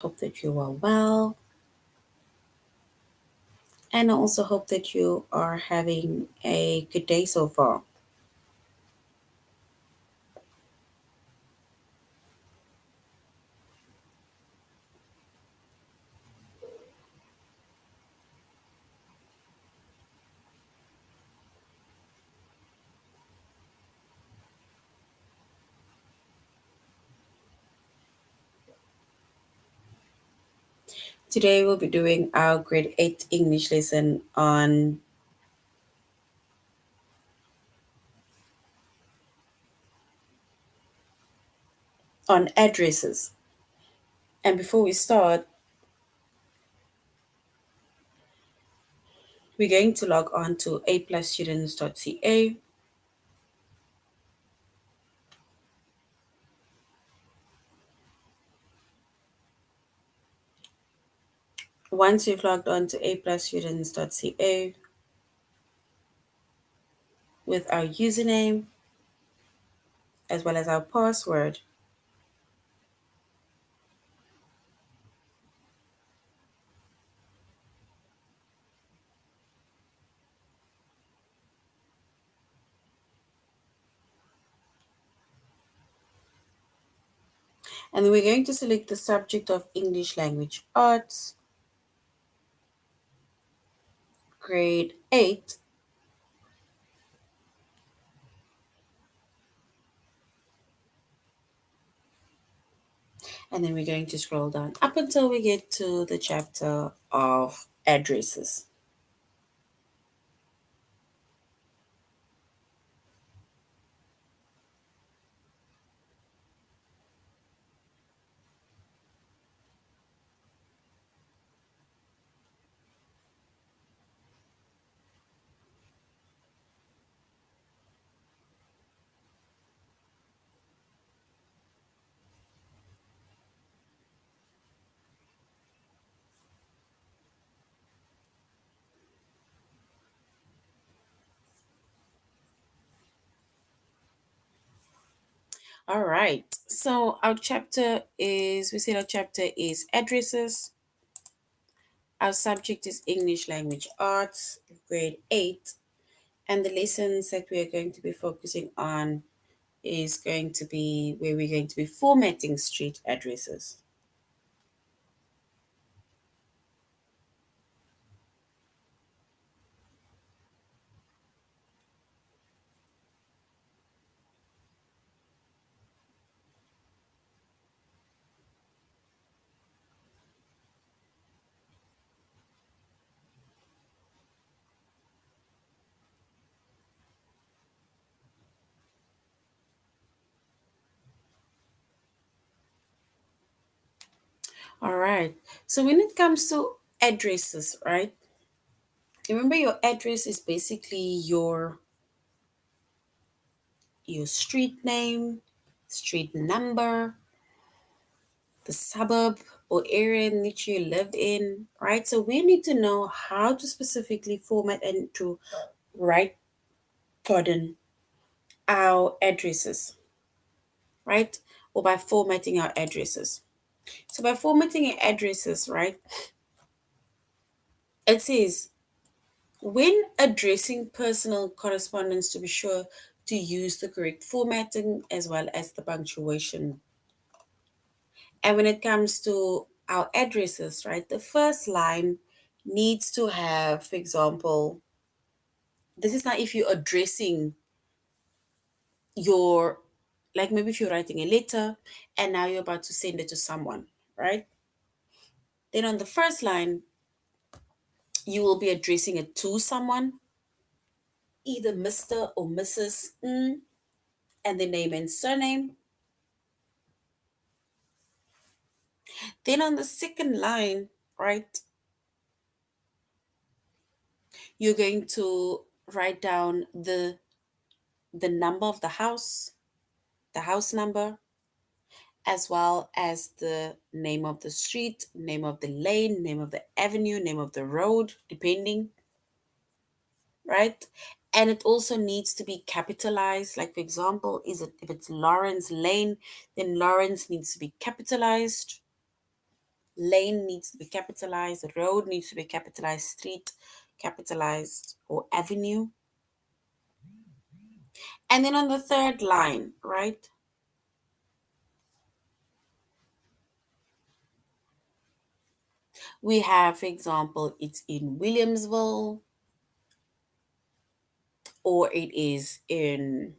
Hope that you are well. And I also hope that you are having a good day so far. Today we'll be doing our grade 8 English lesson on addresses. And before we start, we're going to log on to aplusstudents.ca. Once you've logged on to aplusstudents.ca with our username as well as our password, and then we're going to select the subject of English Language Arts, grade 8. And then we're going to scroll down up until we get to the chapter of addresses. All right. So we said our chapter is addresses. Our subject is English Language Arts, grade 8. And the lessons that we are going to be focusing on is going to be where we're going to be formatting street addresses. All right. So when it comes to addresses, right? Remember your address is basically your street name, street number, the suburb or area in which you live in, right? So we need to know how to specifically format and to write, pardon, our addresses, right? Or by formatting our addresses. So by formatting your addresses, right, it says when addressing personal correspondence to be sure to use the correct formatting as well as the punctuation. And when it comes to our addresses, right, the first line needs to have, for example, this is not if you're addressing your, like maybe if you're writing a letter and now you're about to send it to someone, right? Then on the first line, you will be addressing it to someone, either Mr. or Mrs. And the name and surname. Then on the second line, right, you're going to write down the number of the house number, as well as the name of the street, name of the lane, name of the avenue, name of the road, depending, right? And it also needs to be capitalized. Like, for example, is it if it's Lawrence Lane, then Lawrence needs to be capitalized. Lane needs to be capitalized, road needs to be capitalized, street capitalized, or avenue. And then on the third line, right, we have, for example, it's in Williamsville or it is in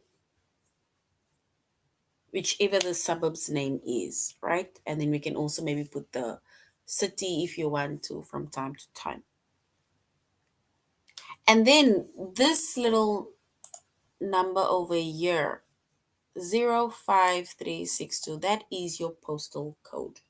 whichever the suburb's name is, right? And then we can also maybe put the city if you want to from time to time. And then this little number over here, 05362, that is your postal code.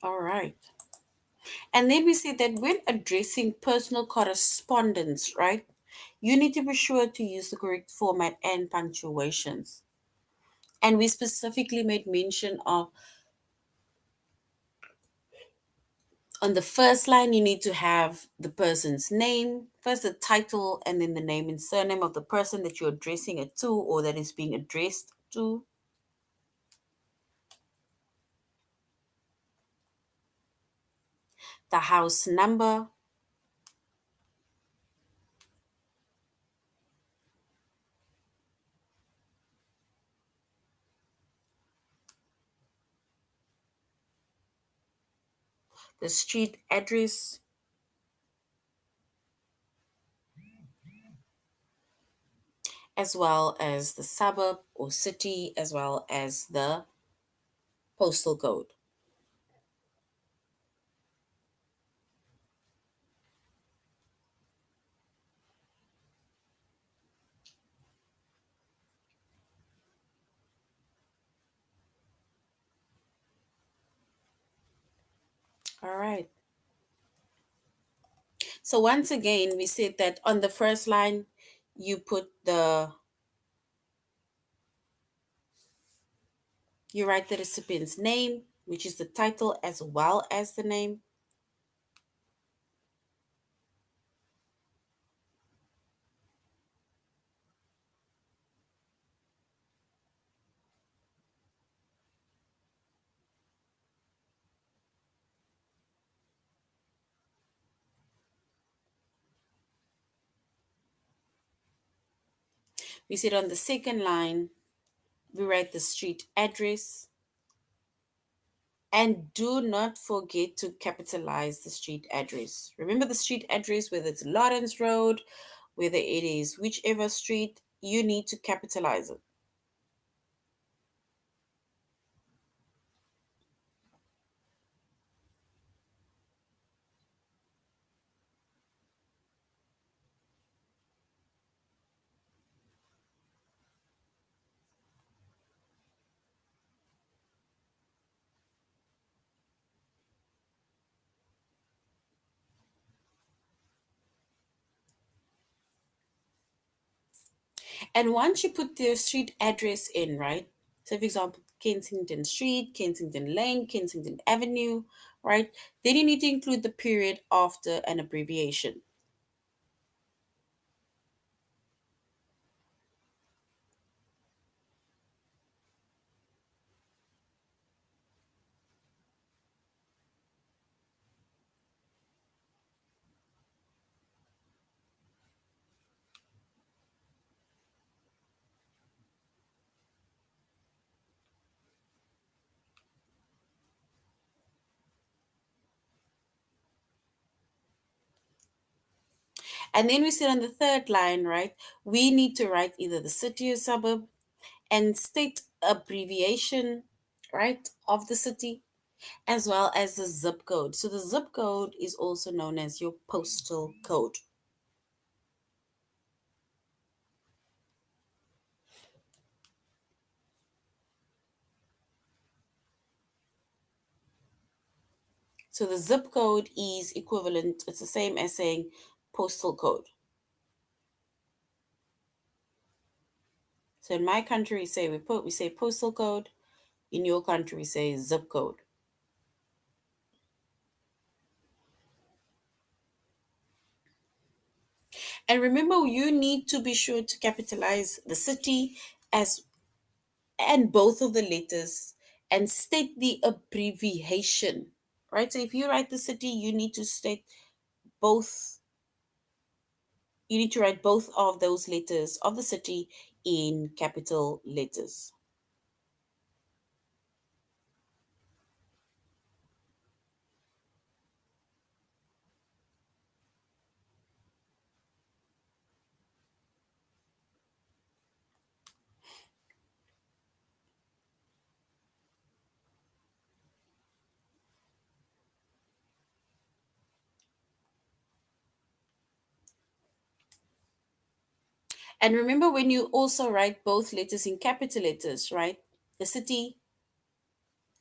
All right. And then we say that when addressing personal correspondence, right, you need to be sure to use the correct format and punctuations. And we specifically made mention of on the first line, you need to have the person's name, first the title, and then the name and surname of the person that you're addressing it to or that is being addressed to. The house number, the street address, as well as the suburb or city, as well as the postal code. All right. So once again, we said that on the first line, you write the recipient's name, which is the title as well as the name. We said on the second line, we write the street address. And do not forget to capitalize the street address. Remember the street address, whether it's Lawrence Road, whether it is whichever street, you need to capitalize it. And once you put the street address in, right? So, for example, Kensington Street, Kensington Lane, Kensington Avenue, right? Then you need to include the period after an abbreviation. And then we said on the third line, right? We need to write either the city or suburb and state abbreviation, right, of the city as well as the zip code. So the zip code is also known as your postal code. So the zip code is equivalent, it's the same as saying postal code. So in my country, we say postal code. In your country, we say zip code. And remember, you need to be sure to capitalize the city as and both of the letters and state the abbreviation. Right? So if you write the city, both you need to write both of those letters of the city in capital letters. And remember, when you also write both letters in capital letters, right? The city,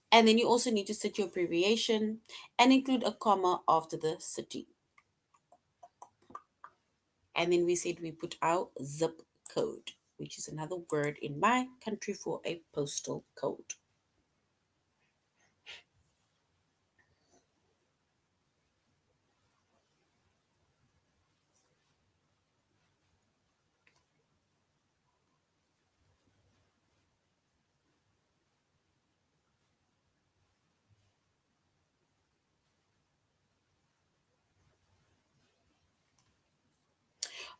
and then you also need to set your abbreviation and include a comma after the city. And then we said we put our zip code, which is another word in my country for a postal code.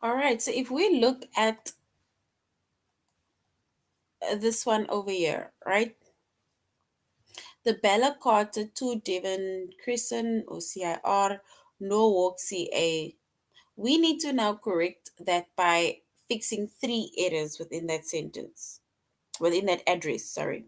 All right, so if we look at this one over here, right? The Bella Carter to Devon Crescent or CIR, Norwalk CA. We need to now correct that by fixing three errors within that sentence, within that address, sorry.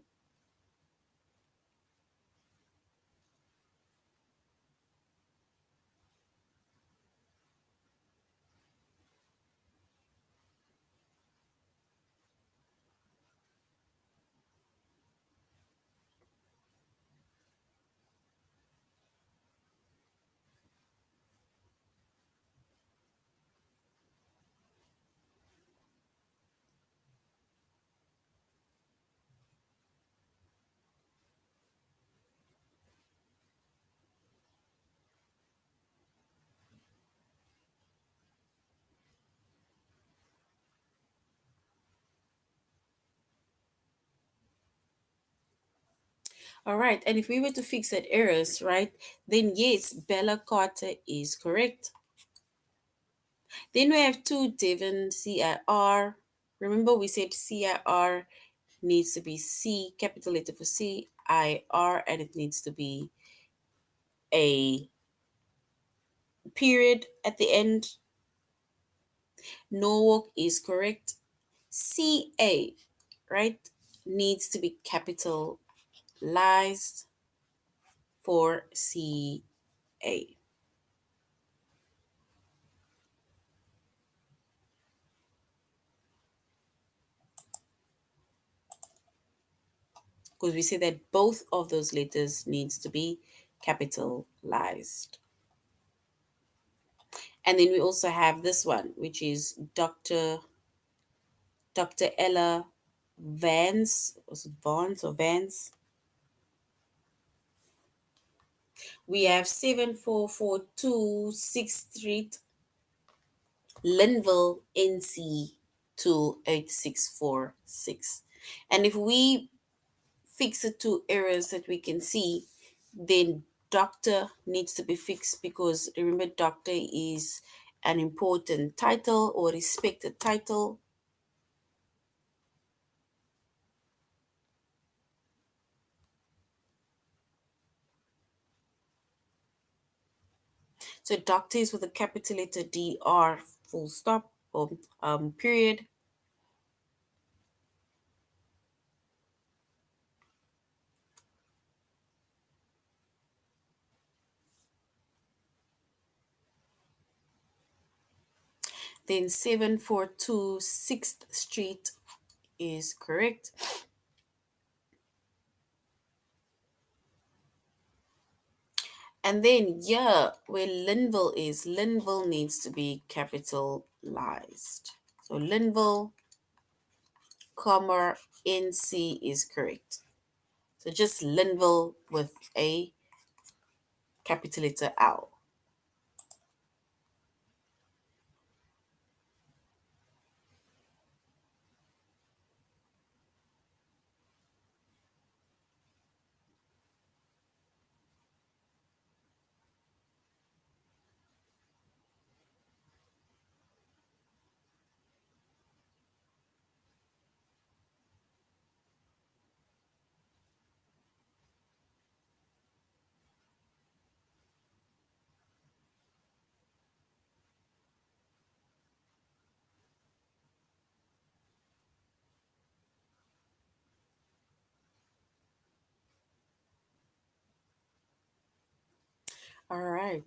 All right, and if we were to fix that errors, right, then yes, Bella Carter is correct. Then we have two Devon CIR. Remember, we said CIR needs to be C, capital letter for C, IR, and it needs to be a period at the end. Norwalk is correct. CA, right, needs to be capitalized for CA. Because we say that both of those letters needs to be capitalized. And then we also have this one, which is Dr. Ella Vance, was it Vance or Vance? We have 7442 6th Street, Linville, NC 28646. And if we fix the two errors that we can see, then doctor needs to be fixed because remember, doctor is an important title or respected title. So doctor is with a capital letter DR, full stop or period. Then 742 6th Street is correct. And then, yeah, where Linville is, Linville needs to be capitalized. So Linville, comma, NC is correct. So just Linville with a capital letter L. All right.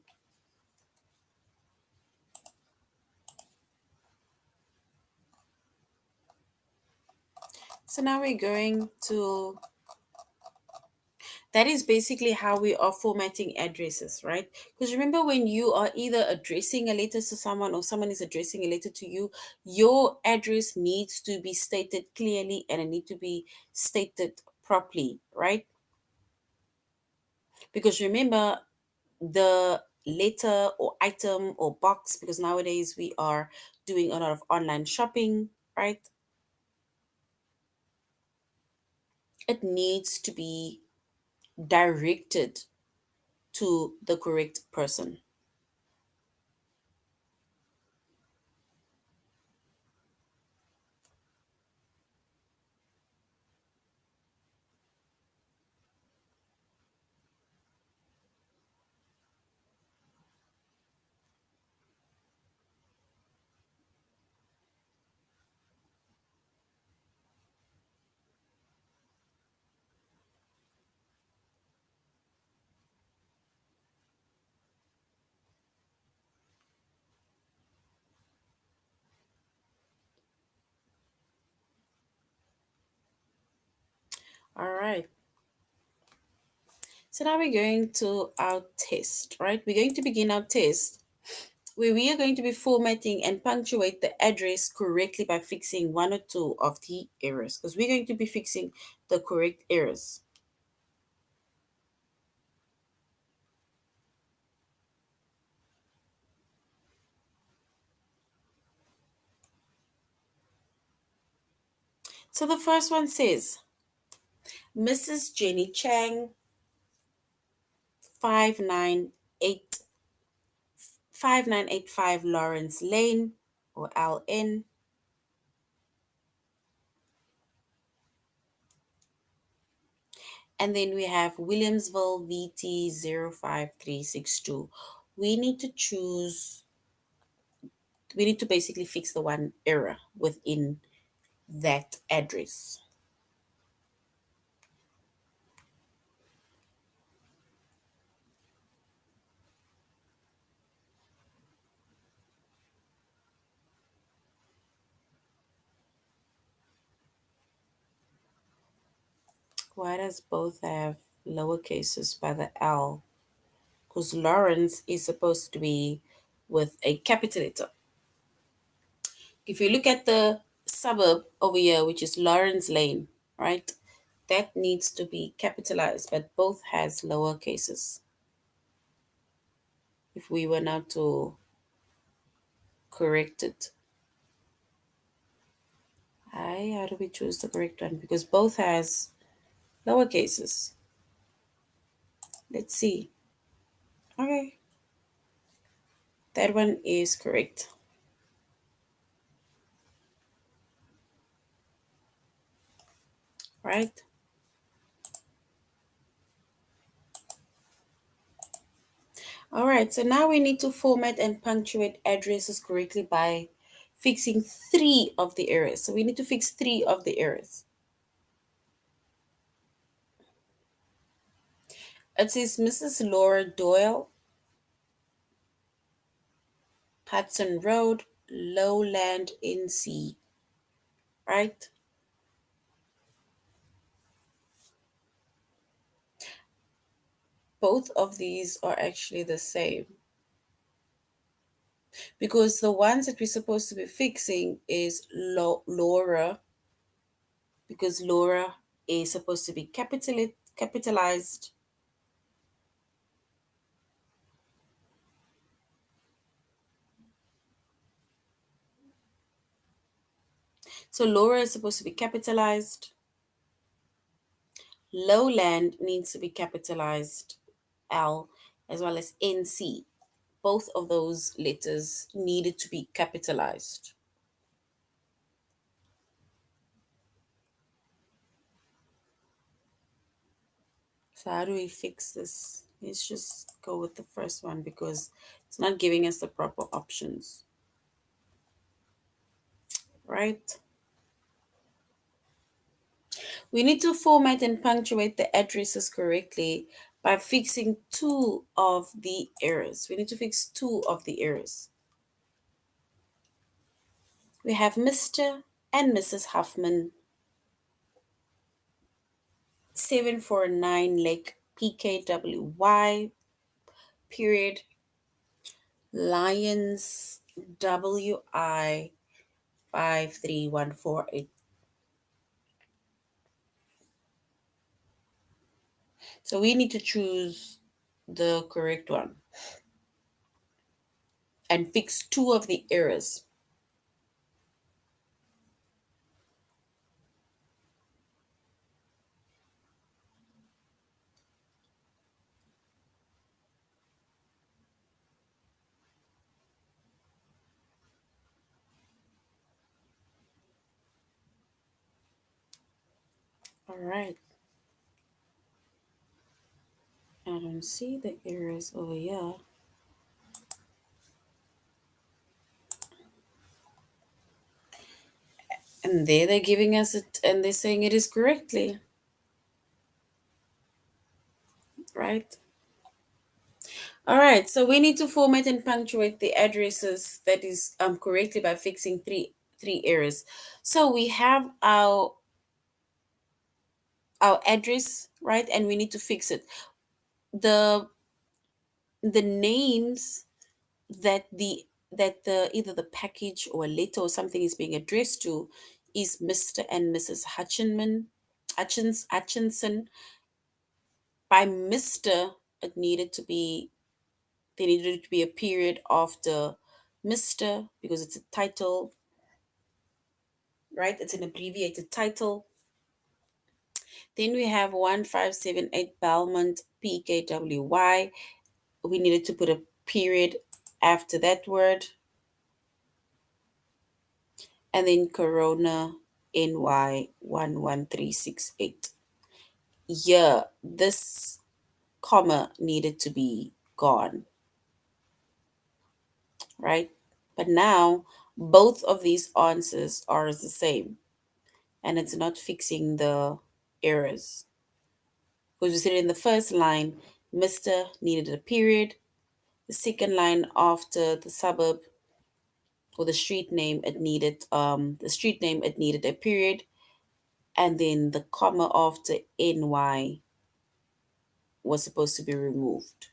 So now we're going to, that is basically how we are formatting addresses, right? Because remember, when you are either addressing a letter to someone or someone is addressing a letter to you, your address needs to be stated clearly and it need to be stated properly, right? Because remember, the letter or item or box, because nowadays we are doing a lot of online shopping, right? It needs to be directed to the correct person. All right. So now we're going to our test, right? We're going to begin our test where we are going to be formatting and punctuate the address correctly by fixing one or two of the errors, because we're going to be fixing the correct errors. So the first one says Mrs. Jenny Chang, 598 5985 Lawrence Lane, or LN. And then we have Williamsville VT05362. We need to choose, we need to basically fix the one error within that address. Why does both have lower cases by the L? Because Lawrence is supposed to be with a capital letter. If you look at the suburb over here, which is Lawrence Lane, right? That needs to be capitalized, but both has lower cases. If we were now to correct it, how do we choose the correct one? Because both has lower cases. Let's see. Okay, that one is correct, right? All right, so now we need to format and punctuate addresses correctly by fixing three of the errors. So we need to fix three of the errors. It says Mrs. Laura Doyle, Hudson Road, Lowland, NC, right? both of these are actually the same, because the ones that we're supposed to be fixing is Laura, because Laura is supposed to be capitalized. So Laura is supposed to be capitalized. Lowland needs to be capitalized L, as well as NC. Both of those letters needed to be capitalized. So how do we fix this? Let's just go with the first one because it's not giving us the proper options, right? We need to format and punctuate the addresses correctly by fixing two of the errors. We need to fix two of the errors. We have Mr. and Mrs. Huffman, 749 Lake PKWY, period, Lions WI 53148. So we need to choose the correct one and fix two of the errors. All right. I don't see the errors over here. And there they're giving us it and they're saying it is correctly, right? All right, so we need to format and punctuate the addresses that is correctly by fixing three errors. So we have our address, right? And we need to fix it. The the names that the either the package or a letter or something is being addressed to is Mr. and Mrs. Hutchinson. By Mr., it needed to be there needed to be a period after Mr. because it's a title, right? It's an abbreviated title. Then we have 1578 Belmont PKWY. We needed to put a period after that word. And then Corona NY 11368. Yeah, this comma needed to be gone, right? But now both of these answers are the same and it's not fixing the errors. Because we said in the first line, Mr. needed a period. The second line after the suburb or the street name it needed a period. And then the comma after NY was supposed to be removed,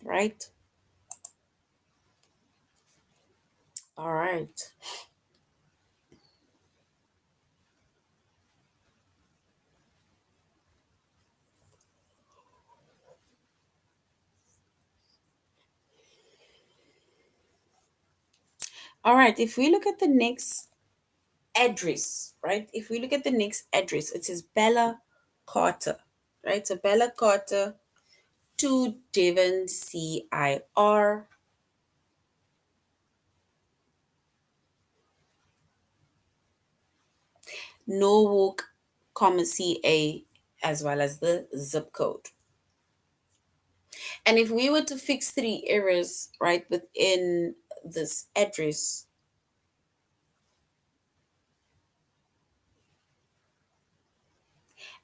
right? All right. All right. If we look at the next address, right? If we look at the next address, it says Bella Carter, right? So Bella Carter, 2 Devon CIR, Norwalk, CA, as well as the zip code. And if we were to fix three errors, right, within this address,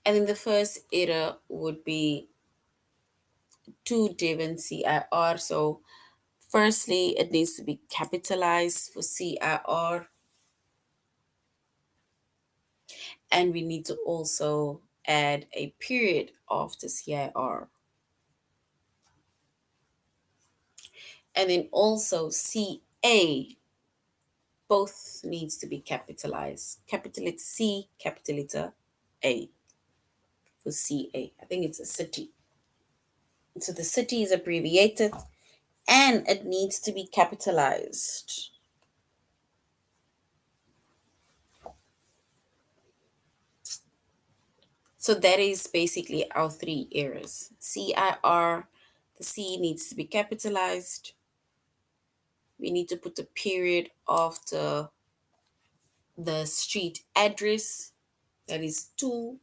and then the first error would be 2 Devon CIR. So, firstly, it needs to be capitalized for CIR, and we need to also add a period after CIR. And then also CA, both needs to be capitalized. Capital letter C, capital letter A for CA. I think it's a city. So the city is abbreviated and it needs to be capitalized. So that is basically our three errors. CIR, the C needs to be capitalized. We need to put a period after the street address, that is two.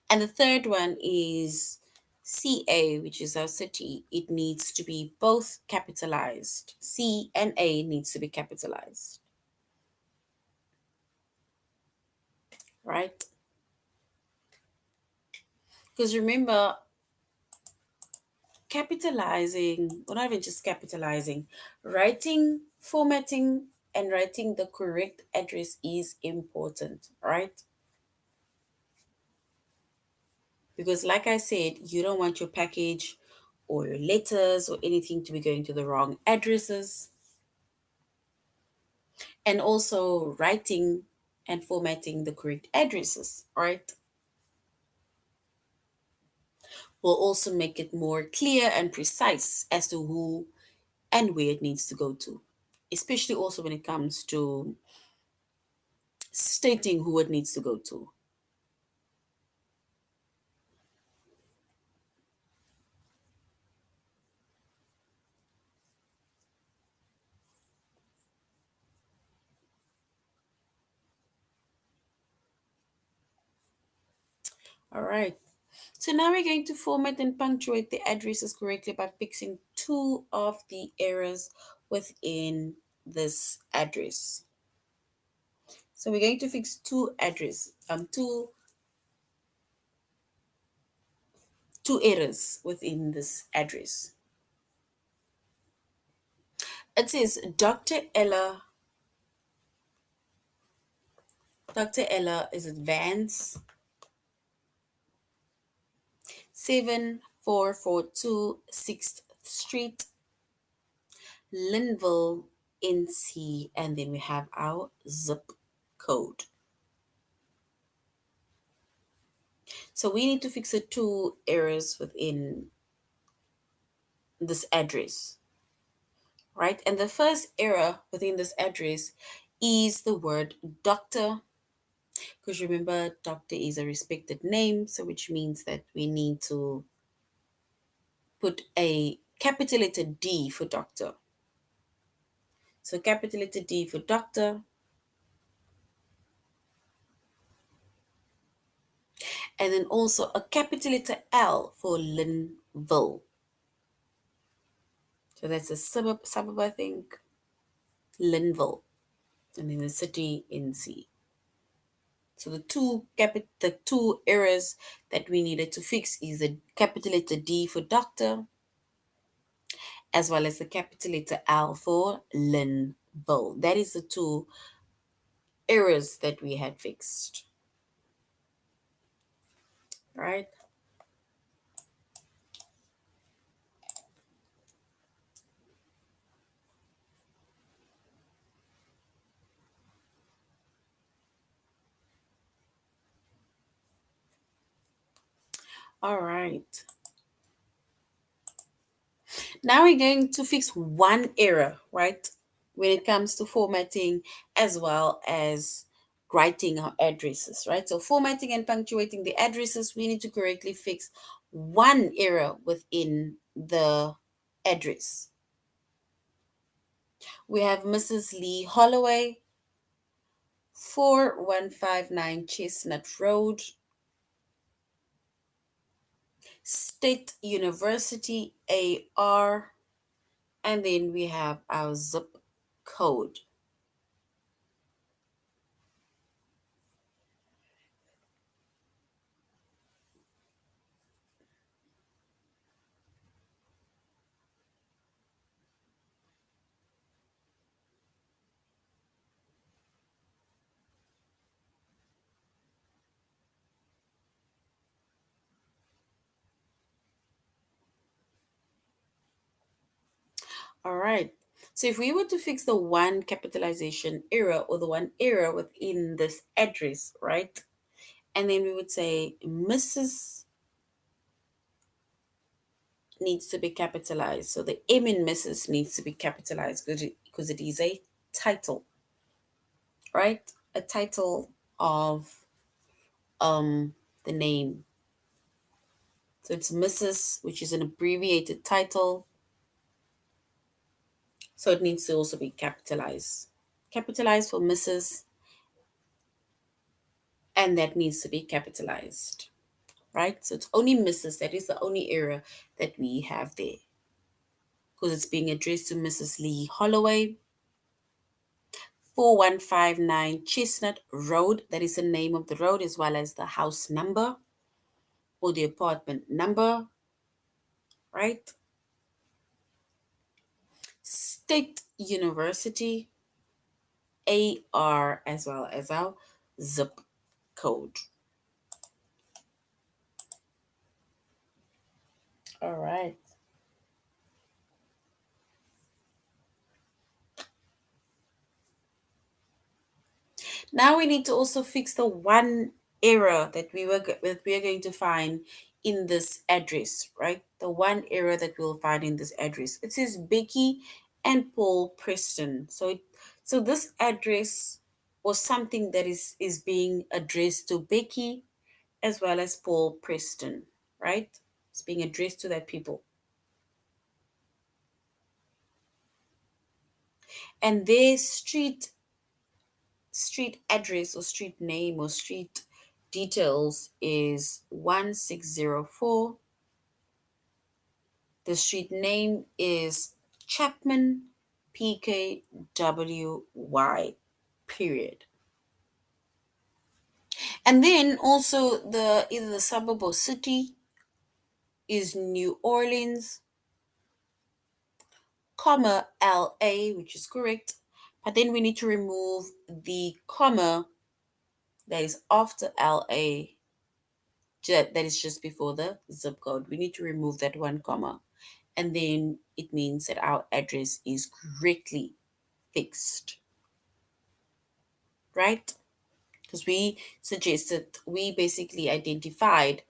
And the third one is CA, which is our city. It needs to be both capitalized. C and A needs to be capitalized, right? Because remember, capitalizing, or not even just capitalizing, writing, formatting, and writing the correct address is important, right? Because, like I said, you don't want your package or your letters or anything to be going to the wrong addresses. And also writing and formatting the correct addresses, right? Will also make it more clear and precise as to who and where it needs to go to, especially also when it comes to stating who it needs to go to. All right. So now we're going to format and punctuate the addresses correctly by fixing two of the errors within this address. So we're going to fix two errors within this address. It says Dr. Ella is at Vance 7442 6th Street, Linville, NC, and then we have our zip code. So we need to fix the two errors within this address, right? And the first error within this address is the word doctor, because remember, doctor is a respected name, so which means that we need to put a capital letter D for doctor. So capital letter D for doctor, and then also a capital letter L for Linville. So that's a suburb, I think, Linville, and then the city NC. So the two errors that we needed to fix is the capital letter D for doctor, as well as the capital letter L for Linville. That is the two errors that we had fixed, right? All right. Now we're going to fix one error, right? When it comes to formatting as well as writing our addresses, right? So formatting and punctuating the addresses, we need to correctly fix one error within the address. We have Mrs. Lee Holloway, 4159 Chestnut Road, State University, AR, and then we have our zip code. All right. So if we were to fix the one capitalization error or the one error within this address, right? And then we would say Mrs. needs to be capitalized. So the M in Mrs. needs to be capitalized because it is a title, right? A title of the name. So it's Mrs., which is an abbreviated title. So it needs to also be capitalized. Capitalized for Mrs., and that needs to be capitalized, right? So it's only Mrs. That is the only error that we have there because it's being addressed to Mrs. Lee Holloway. 4159 Chestnut Road, that is the name of the road as well as the house number or the apartment number, right? State University, AR, as well as our zip code. All right. Now we need to also fix the one error that we are going to find in this address, right? The one error that we'll find in this address. It says Becky and Paul Preston. So this address or something that is being addressed to Becky as well as Paul Preston, right? It's being addressed to that people. And their street address or street name or street details is 1604. The street name is Chapman PKWY period. And then also the either the suburb or city is New Orleans, comma LA, which is correct. But then we need to remove the comma that is after LA, that is just before the zip code. We need to remove that one comma. And then it means that our address is correctly fixed, right? Because we basically identified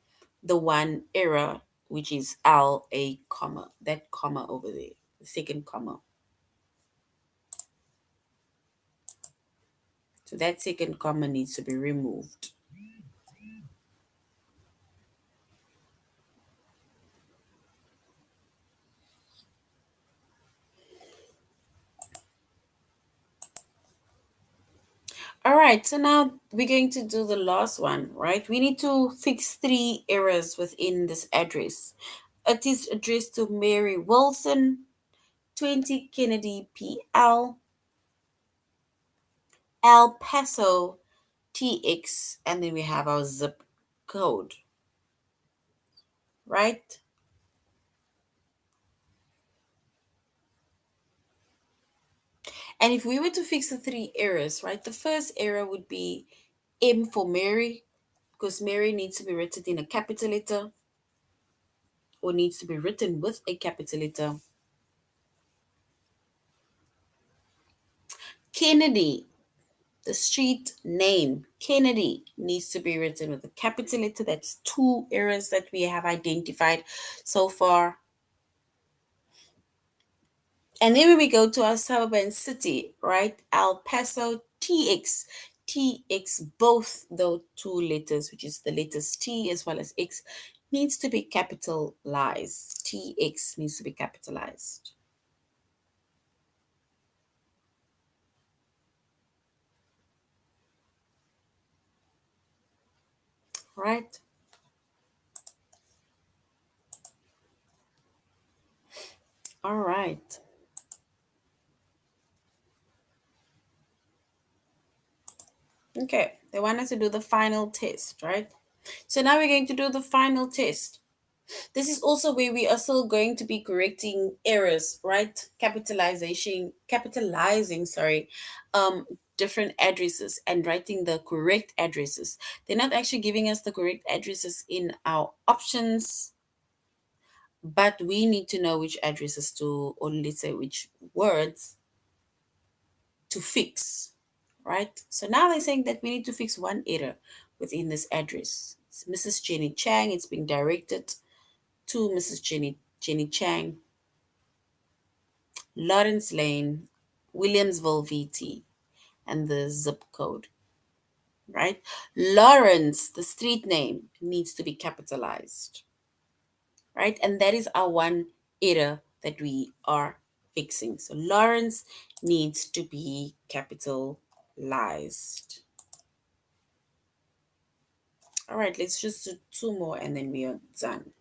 the one error, which is LA comma, that comma over there, the second comma. So that second comma needs to be removed. All right, so now we're going to do the last one, right? We need to fix three errors within this address. It is addressed to Mary Wilson, 20 Kennedy PL, El Paso TX, and then we have our zip code, right? And if we were to fix the three errors, right, the first error would be M for Mary, because Mary needs to be written in a capital letter or needs to be written with a capital letter. Kennedy, the street name, Kennedy, needs to be written with a capital letter. That's two errors that we have identified so far. And then when we go to our suburb and city, right? El Paso TX. TX, both those two letters, which is the letters T as well as X, needs to be capitalized. TX needs to be capitalized. Right? All right. Okay. They want us to do the final test, right? So now we're going to do the final test. This is also where we are still going to be correcting errors, right? Capitalizing, sorry, different addresses and writing the correct addresses. They're not actually giving us the correct addresses in our options, but we need to know which addresses to, or let's say which words to fix, right? So now they're saying that we need to fix one error within this address. It's Mrs. Jenny Chang. It's being directed to Mrs. Jenny Chang, Lawrence Lane, Williamsville, VT, and the zip code, right? Lawrence, the street name, needs to be capitalized, right? And that is our one error that we are fixing. So Lawrence needs to be capitalized. All right, let's just do two more and then we are done.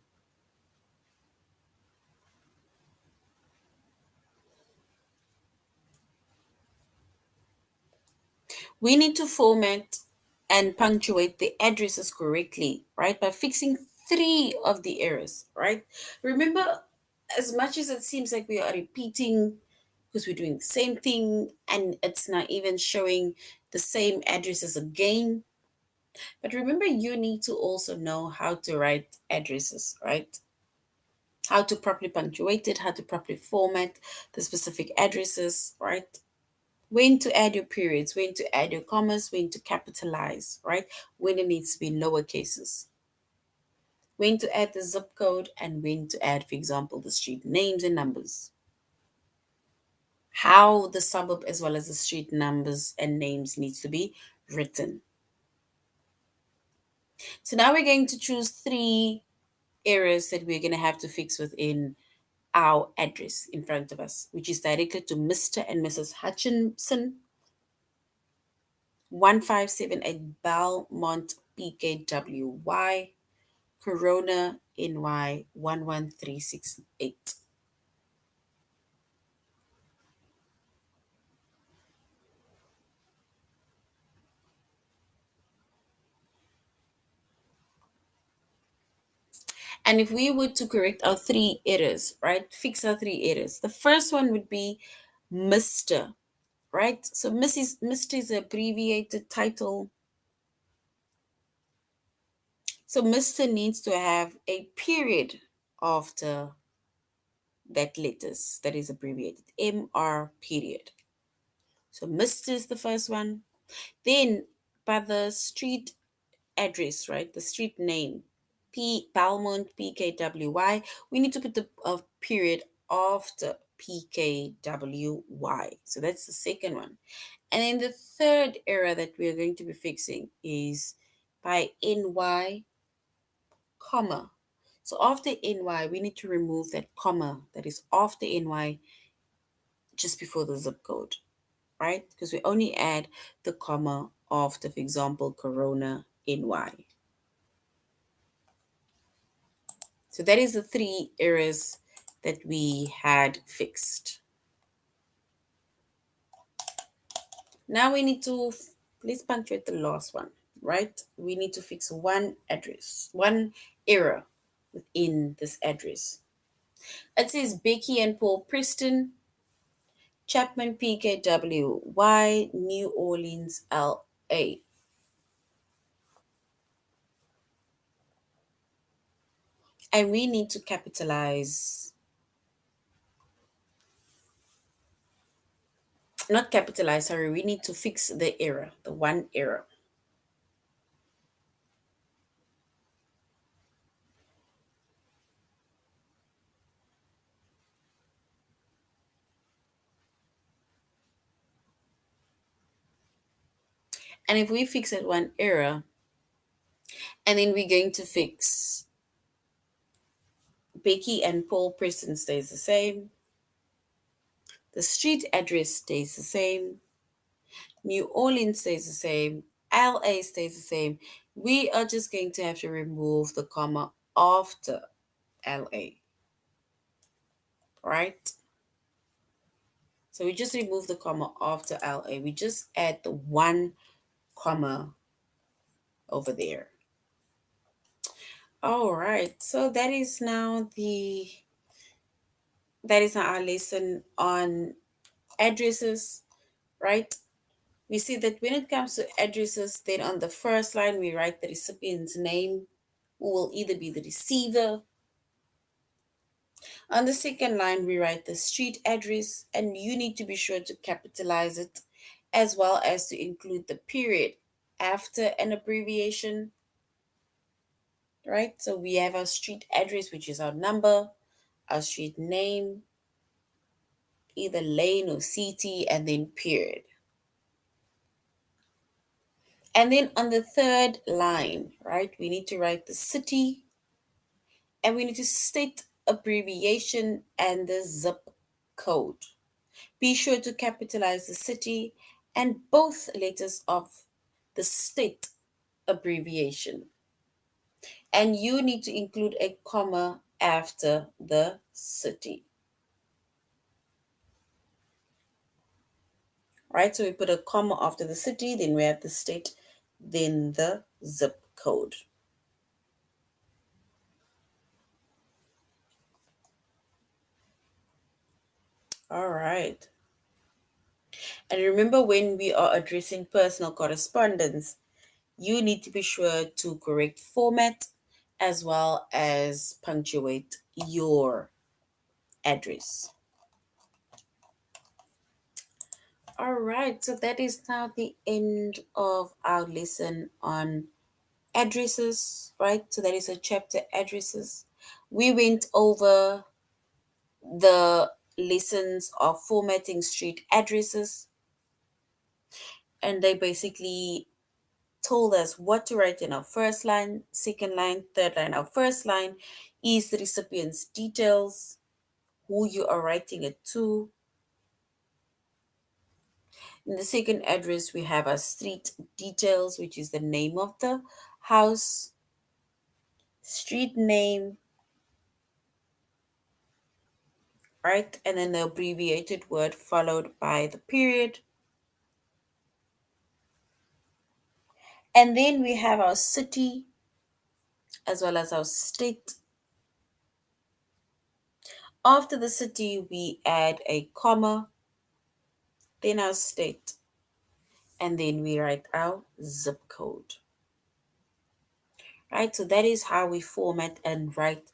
We need to format and punctuate the addresses correctly, right? By fixing three of the errors, right? Remember, as much as it seems like we are repeating because we're doing the same thing and it's not even showing the same addresses again. But remember, you need to also know how to write addresses, right? How to properly punctuate it, how to properly format the specific addresses, right? When to add your periods, when to add your commas, when to capitalize, right? When it needs to be lower cases, when to add the zip code, and when to add, for example, the street names and numbers. How the suburb as well as the street numbers and names needs to be written. So now we're going to choose three errors that we're going to have to fix within our address in front of us, which is directed to Mr. and Mrs. Hutchinson, 1578 Belmont PKWY, Corona NY 11368. And if we were to correct our three errors, right, fix our three errors, the first one would be Mr., right? So Mr. is an abbreviated title. So Mr. needs to have a period after that letters that is abbreviated, MR period. So Mr. is the first one. Then by the street address, right? The street name, P Belmont PKWY. We need to put the period after PKWY. So that's the second one. And then the third error that we are going to be fixing is by NY, comma. So after NY, we need to remove that comma that is after NY just before the zip code, right? Because we only add the comma after, for example, Corona NY. So that is the three errors that we had fixed. Now we need to, let's punctuate the last one, right? We need to fix one address, one error within this address. It says Becky and Paul Preston, Chapman PKWY, New Orleans, LA. And we need to capitalize, not capitalize, sorry, we need to fix the error, the one error. And if we fix that one error, and then we're going to fix Becky and Paul Preston stays the same. The street address stays the same. New Orleans stays the same. LA stays the same. We are just going to have to remove the comma after LA, right? So we just remove the comma after LA. We just add the one comma over there. All right. So that is now our lesson on addresses, right? We see that when it comes to addresses, then on the first line we write the recipient's name, who will either be the receiver On the second line, we write the street address, and you need to be sure to capitalize it as well as to include the period after an abbreviation, right? So we have our street address, which is our number, our street name, either lane or city, and then period. And then on the third line, right, we need to write the city and we need to state abbreviation and the zip code. Be sure to capitalize the city and both letters of the state abbreviation. And you need to include a comma after the city. Right? So we put a comma after the city, then we have the state, then the zip code. All right. And remember, when we are addressing personal correspondence, you need to be sure to correct format as well as punctuate your address. All right, so that is now the end of our lesson on addresses, right? So that is a chapter addresses. We went over the lessons of formatting street addresses, and they basically told us what to write in our first line, second line, third line. Our first line is the recipient's details, who you are writing it to. In the second address, we have our street details, which is the name of the house, street name, right? And then the abbreviated word followed by the period. And then we have our city as well as our state. After the city, we add a comma, then our state, and then we write our zip code. Right? So that is how we format and write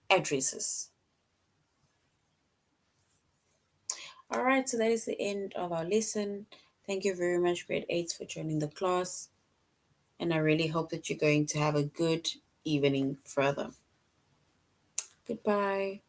addresses. All right, so that is the end of our lesson. Thank you very much, grade 8s, for joining the class. And I really hope that you're going to have a good evening further. Goodbye.